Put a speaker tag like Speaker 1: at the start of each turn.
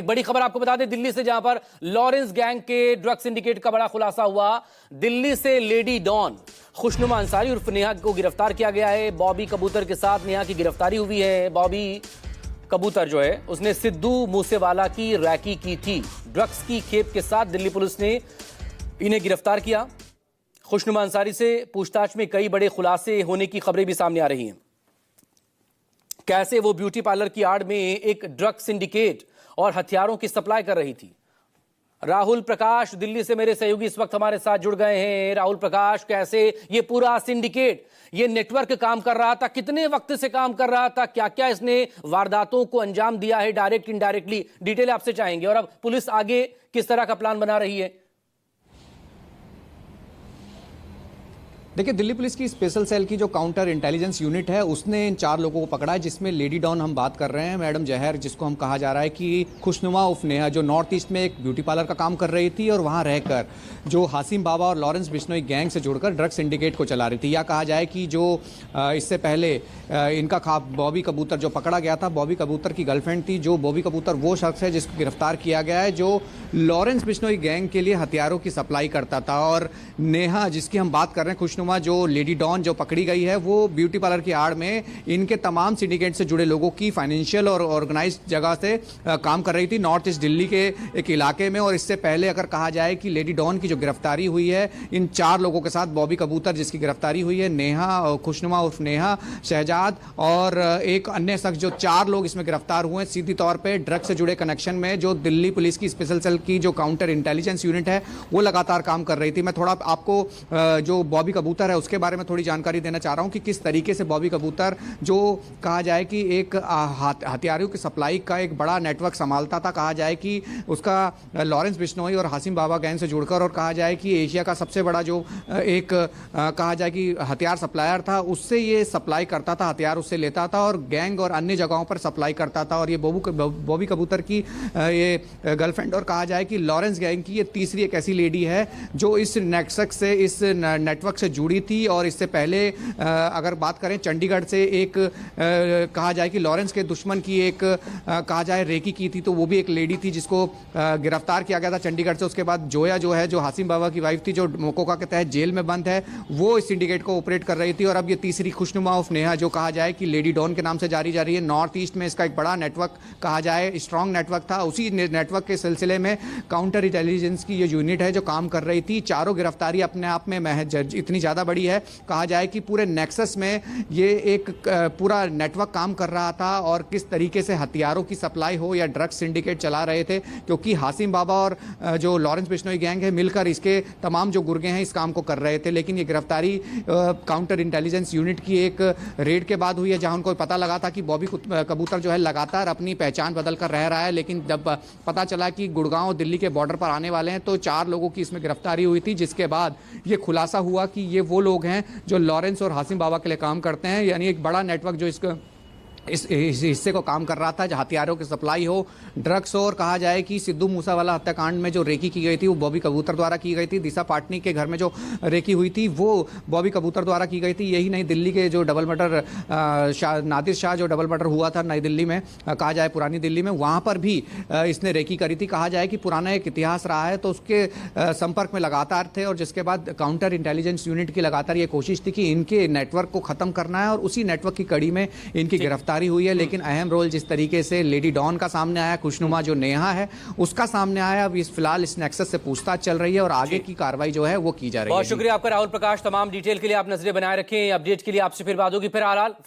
Speaker 1: एक बड़ी खबर आपको बता दें दिल्ली से, जहां पर लॉरेंस गैंग के ड्रग सिंडिकेट का बड़ा खुलासा हुआ। दिल्ली से लेडी डॉन खुशनुमा अंसारी उर्फ नेहा को गिरफ्तार किया गया है। बॉबी कबूतर के साथ नेहा की गिरफ्तारी हुई है। बॉबी कबूतर जो है उसने सिद्धू मूसेवाला की रैकी की थी। ड्रग्स की खेप के साथ दिल्ली पुलिस ने इन्हें गिरफ्तार किया। खुशनुमा अंसारी से पूछताछ में कई बड़े खुलासे होने की खबरें भी सामने आ रही हैं। कैसे वो ब्यूटी पार्लर की आड़ में एक ड्रग सिंडिकेट और हथियारों की सप्लाई कर रही थी। राहुल प्रकाश दिल्ली से मेरे सहयोगी इस वक्त हमारे साथ जुड़ गए हैं। राहुल प्रकाश, कैसे ये पूरा सिंडिकेट, ये नेटवर्क काम कर रहा था, कितने वक्त से काम कर रहा था, क्या क्या इसने वारदातों को अंजाम दिया है डायरेक्ट इनडायरेक्टली, डिटेल आपसे चाहेंगे। और अब पुलिस आगे किस तरह का प्लान बना रही है।
Speaker 2: देखिए, दिल्ली पुलिस की स्पेशल सेल की जो काउंटर इंटेलिजेंस यूनिट है उसने इन 4 लोगों को पकड़ा है, जिसमें लेडी डॉन हम बात कर रहे हैं, मैडम जहर, जिसको हम कहा जा रहा है कि खुशनुमा उर्फ नेहा, जो नॉर्थ ईस्ट में एक ब्यूटी पार्लर का काम कर रही थी और वहां रहकर जो हासिम बाबा और लॉरेंस बिश्नोई गैंग से जुड़कर ड्रग सिंडिकेट को चला रही थी। या कहा जाए कि जो इससे पहले इनका बॉबी कबूतर जो पकड़ा गया था, बॉबी कबूतर की गर्लफ्रेंड थी। जो बॉबी कबूतर वो शख्स है जिसको गिरफ्तार किया गया है, जो लॉरेंस बिश्नोई गैंग के लिए हथियारों की सप्लाई करता था। और नेहा जिसकी हम बात कर रहे हैं, खुशनुमा जो लेडी डॉन जो पकड़ी गई है, वो ब्यूटी पार्लर की आड़ में इनके तमाम सिंडिकेट से जुड़े लोगों की फाइनेंशियल और ऑर्गेनाइज्ड जगह से काम कर रही थी नॉर्थ ईस्ट दिल्ली के एक इलाके में। और इससे पहले अगर कहा जाए कि लेडी डॉन की जो गिरफ्तारी हुई है, इन 4 लोगों के साथ बॉबी कबूतर जिसकी गिरफ्तारी हुई है, नेहा, खुशनुमा उर्फ नेहा, शहजाद और एक अन्य शख्स, जो 4 लोग इसमें गिरफ्तार हुए हैं सीधी तौर पर ड्रग से जुड़े कनेक्शन में। जो दिल्ली पुलिस की स्पेशल सेल की जो काउंटर इंटेलिजेंस यूनिट है वो लगातार काम कर रही थी। मैं थोड़ा आपको जो बॉबी कबूतर है उसके बारे में थोड़ी जानकारी देना चाह रहा हूं कि किस तरीके से बॉबी कबूतर, जो कहा जाए कि एक हथियारों की सप्लाई का एक बड़ा नेटवर्क संभालता था। कहा जाए कि उसका लॉरेंस बिश्नोई और हासिम बाबा गैंग से जुड़कर, और कहा जाए कि एशिया का सबसे बड़ा जो एक कहा जाए कि हथियार सप्लायर था, उससे ये सप्लाई करता था, हथियार उससे लेता था और गैंग और अन्य जगहों पर सप्लाई करता था। और ये बॉबी कबूतर की ये गर्लफ्रेंड, और कहा जाए कि लॉरेंस गैंग की ये तीसरी एक ऐसी लेडी है जो इस नेक्सस से, इस नेटवर्क से जुड़ी थी। और इससे पहले अगर बात करें चंडीगढ़ से एक कहा जाए कि लॉरेंस के दुश्मन की एक कहा जाए रेकी की थी, तो वो भी एक लेडी थी जिसको गिरफ्तार किया गया था चंडीगढ़ से। उसके बाद जोया जो है, जो हासिम बाबा की वाइफ थी, जो मोकोका के तहत जेल में बंद है, वो इस सिंडिकेट को ऑपरेट कर रही थी। और अब ये तीसरी खुशनुमा उर्फ नेहा, जो कहा जाए कि लेडी डॉन के नाम से जारी जा रही है। नॉर्थ ईस्ट में इसका एक बड़ा नेटवर्क, कहा जाए स्ट्रॉन्ग नेटवर्क था। उसी नेटवर्क के सिलसिले में काउंटर इंटेलिजेंस की ये यूनिट है जो काम कर रही थी। चारों गिरफ्तारी अपने आप में इतनी ज़्यादा बड़ी है, कहा जाए कि पूरे नेक्सस में ये एक पूरा नेटवर्क काम कर रहा था। और किस तरीके से हथियारों की सप्लाई हो या ड्रग्स सिंडिकेट चला रहे थे, क्योंकि हासिम बाबा और जो लॉरेंस बिश्नोई गैंग है मिलकर इसके तमाम जो गुर्गे हैं इस काम को कर रहे थे। लेकिन ये गिरफ्तारी काउंटर इंटेलिजेंस यूनिट की एक रेड के बाद हुई है, जहां उनको पता लगा था कि बॉबी कबूतर जो है लगातार अपनी पहचान बदल कर रह रहा है। लेकिन जब पता चला कि गुड़गांव दिल्ली के बॉर्डर पर आने वाले हैं, तो 4 लोगों की इसमें गिरफ्तारी हुई थी, जिसके बाद ये खुलासा हुआ कि ये वो लोग हैं जो लॉरेंस और हासिम बाबा के लिए काम करते हैं। यानी एक बड़ा नेटवर्क जो इस हिस्से को काम कर रहा था, जहाँ हथियारों की सप्लाई हो, ड्रग्स हो। और कहा जाए कि सिद्धू मूसेवाला हत्याकांड में जो रेकी की गई थी वो बॉबी कबूतर द्वारा की गई थी। दिशा पाटनी के घर में जो रेकी हुई थी वो बॉबी कबूतर द्वारा की गई थी। यही नहीं, दिल्ली के जो डबल मर्डर नादिर शाह जो डबल मर्डर हुआ था नई दिल्ली में, कहा जाए पुरानी दिल्ली में, वहाँ पर भी इसने रेकी करी थी। कहा जाए कि पुराना एक इतिहास रहा है, तो उसके संपर्क में लगातार थे। और जिसके बाद काउंटर इंटेलिजेंस यूनिट की लगातार ये कोशिश थी कि इनके नेटवर्क को खत्म करना है, और उसी नेटवर्क की कड़ी में इनकी गिरफ्तारी हुई है। लेकिन अहम रोल जिस तरीके से लेडी डॉन का सामने आया, खुशनुमा जो नेहा है उसका सामने आया, अब इस फिलहाल इस नेक्सस से पूछताछ चल रही है और आगे की कार्रवाई जो है वो की जा रही है।
Speaker 1: बहुत शुक्रिया आपका राहुल प्रकाश, तमाम डिटेल के लिए आप नजरें बनाए रखें। अपडेट के लिए आपसे फिर बात होगी। फिर हाल